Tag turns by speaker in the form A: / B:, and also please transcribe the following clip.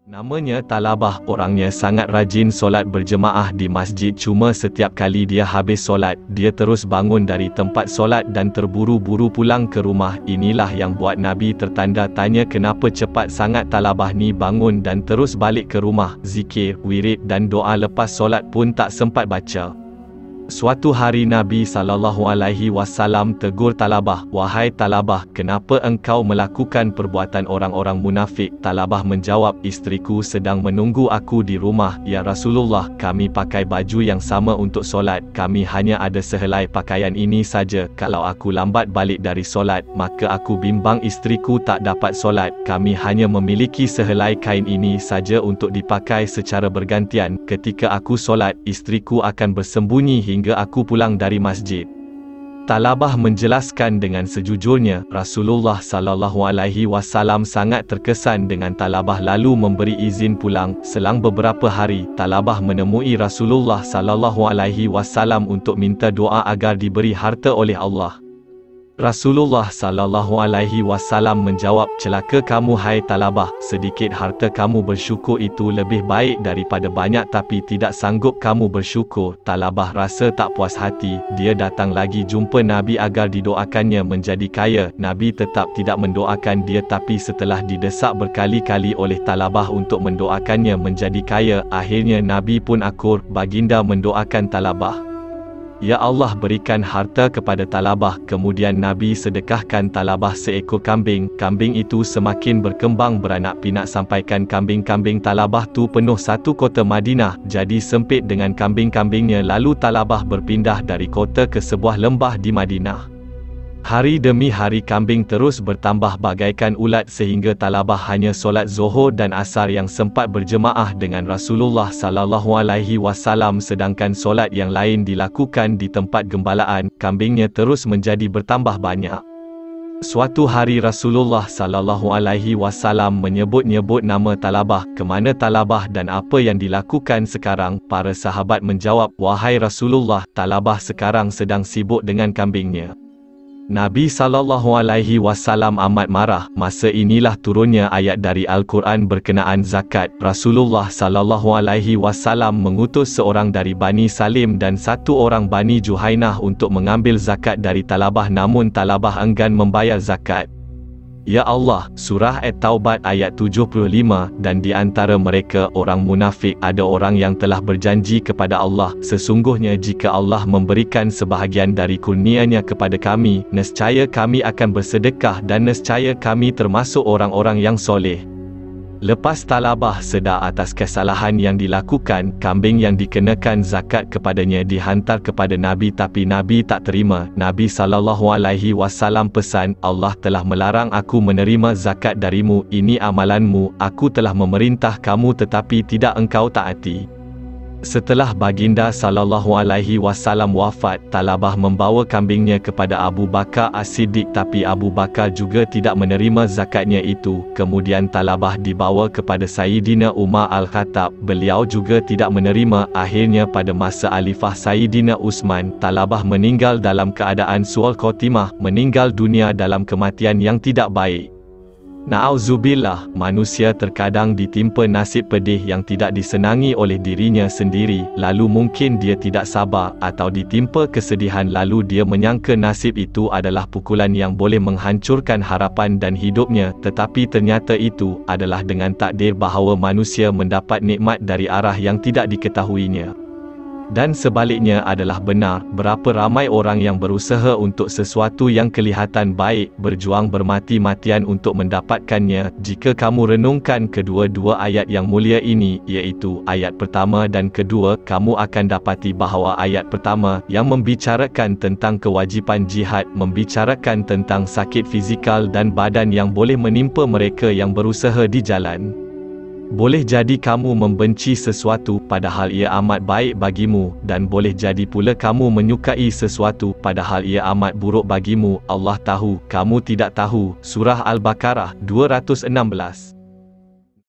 A: Namanya Talabah, orangnya sangat rajin solat berjemaah di masjid, cuma setiap kali dia habis solat, dia terus bangun dari tempat solat dan terburu-buru pulang ke rumah. Inilah yang buat Nabi tertanda tanya kenapa cepat sangat Talabah ni bangun dan terus balik ke rumah. Zikir, wirid dan doa lepas solat pun tak sempat baca. Suatu hari Nabi SAW tegur Talabah, "Wahai Talabah, kenapa engkau melakukan perbuatan orang-orang munafik?" Talabah menjawab, "Isteriku sedang menunggu aku di rumah, ya Rasulullah. Kami pakai baju yang sama untuk solat. Kami hanya ada sehelai pakaian ini saja. Kalau aku lambat balik dari solat, maka aku bimbang isteriku tak dapat solat. Kami hanya memiliki sehelai kain ini saja untuk dipakai secara bergantian. Ketika aku solat, isteriku akan bersembunyi hingga aku pulang dari masjid." Talabah menjelaskan dengan sejujurnya, Rasulullah SAW sangat terkesan dengan Talabah lalu memberi izin pulang. Selang beberapa hari, Talabah menemui Rasulullah SAW untuk minta doa agar diberi harta oleh Allah. Rasulullah SAW menjawab, "Celaka kamu hai Talabah, sedikit harta kamu bersyukur itu lebih baik daripada banyak tapi tidak sanggup kamu bersyukur." Talabah rasa tak puas hati, dia datang lagi jumpa Nabi agar didoakannya menjadi kaya. Nabi tetap tidak mendoakan dia, tapi setelah didesak berkali-kali oleh Talabah untuk mendoakannya menjadi kaya, akhirnya Nabi pun akur. Baginda mendoakan Talabah, "Ya Allah, berikan harta kepada Talabah." Kemudian Nabi sedekahkan Talabah seekor kambing. Kambing itu semakin berkembang beranak pinak sampaikan kambing-kambing Talabah tu penuh satu kota Madinah. Jadi sempit dengan kambing-kambingnya, lalu Talabah berpindah dari kota ke sebuah lembah di Madinah. Hari demi hari kambing terus bertambah bagaikan ulat sehingga Talabah hanya solat Zuhur dan Asar yang sempat berjemaah dengan Rasulullah SAW, sedangkan solat yang lain dilakukan di tempat gembalaan. Kambingnya terus menjadi bertambah banyak. Suatu hari Rasulullah SAW menyebut-nyebut nama Talabah. "Kemana Talabah dan apa yang dilakukan sekarang?" Para sahabat menjawab, "Wahai Rasulullah, Talabah sekarang sedang sibuk dengan kambingnya." Nabi SAW amat marah. Masa inilah turunnya ayat dari Al-Quran berkenaan zakat. Rasulullah SAW mengutus seorang dari Bani Salim dan satu orang Bani Juhainah untuk mengambil zakat dari Talabah, namun Talabah enggan membayar zakat. Ya Allah, Surah At-Taubat ayat 75, "Dan di antara mereka orang munafik ada orang yang telah berjanji kepada Allah, sesungguhnya jika Allah memberikan sebahagian dari kurnia-Nya kepada kami, nescaya kami akan bersedekah dan nescaya kami termasuk orang-orang yang soleh." Lepas Talabah sedar atas kesalahan yang dilakukan, kambing yang dikenakan zakat kepadanya dihantar kepada Nabi, tapi Nabi tak terima. Nabi SAW pesan, "Allah telah melarang aku menerima zakat darimu. Ini amalanmu. Aku telah memerintah kamu tetapi tidak engkau taati." Setelah Baginda SAW wafat, Talabah membawa kambingnya kepada Abu Bakar As-Siddiq, tapi Abu Bakar juga tidak menerima zakatnya itu. Kemudian Talabah dibawa kepada Sayyidina Umar Al-Khattab, beliau juga tidak menerima. Akhirnya pada masa Khalifah Sayyidina Utsman, Talabah meninggal dalam keadaan su'ul khotimah, meninggal dunia dalam kematian yang tidak baik. Na'udzubillah, manusia terkadang ditimpa nasib pedih yang tidak disenangi oleh dirinya sendiri, lalu mungkin dia tidak sabar, atau ditimpa kesedihan lalu dia menyangka nasib itu adalah pukulan yang boleh menghancurkan harapan dan hidupnya, tetapi ternyata itu adalah dengan takdir bahawa manusia mendapat nikmat dari arah yang tidak diketahuinya. Dan sebaliknya adalah benar. Berapa ramai orang yang berusaha untuk sesuatu yang kelihatan baik, berjuang bermati-matian untuk mendapatkannya. Jika kamu renungkan kedua-dua ayat yang mulia ini, iaitu ayat pertama dan kedua, kamu akan dapati bahawa ayat pertama yang membicarakan tentang kewajipan jihad, membicarakan tentang sakit fizikal dan badan yang boleh menimpa mereka yang berusaha di jalan. Boleh jadi kamu membenci sesuatu padahal ia amat baik bagimu, dan boleh jadi pula kamu menyukai sesuatu padahal ia amat buruk bagimu. Allah tahu, kamu tidak tahu. Surah Al-Baqarah 216.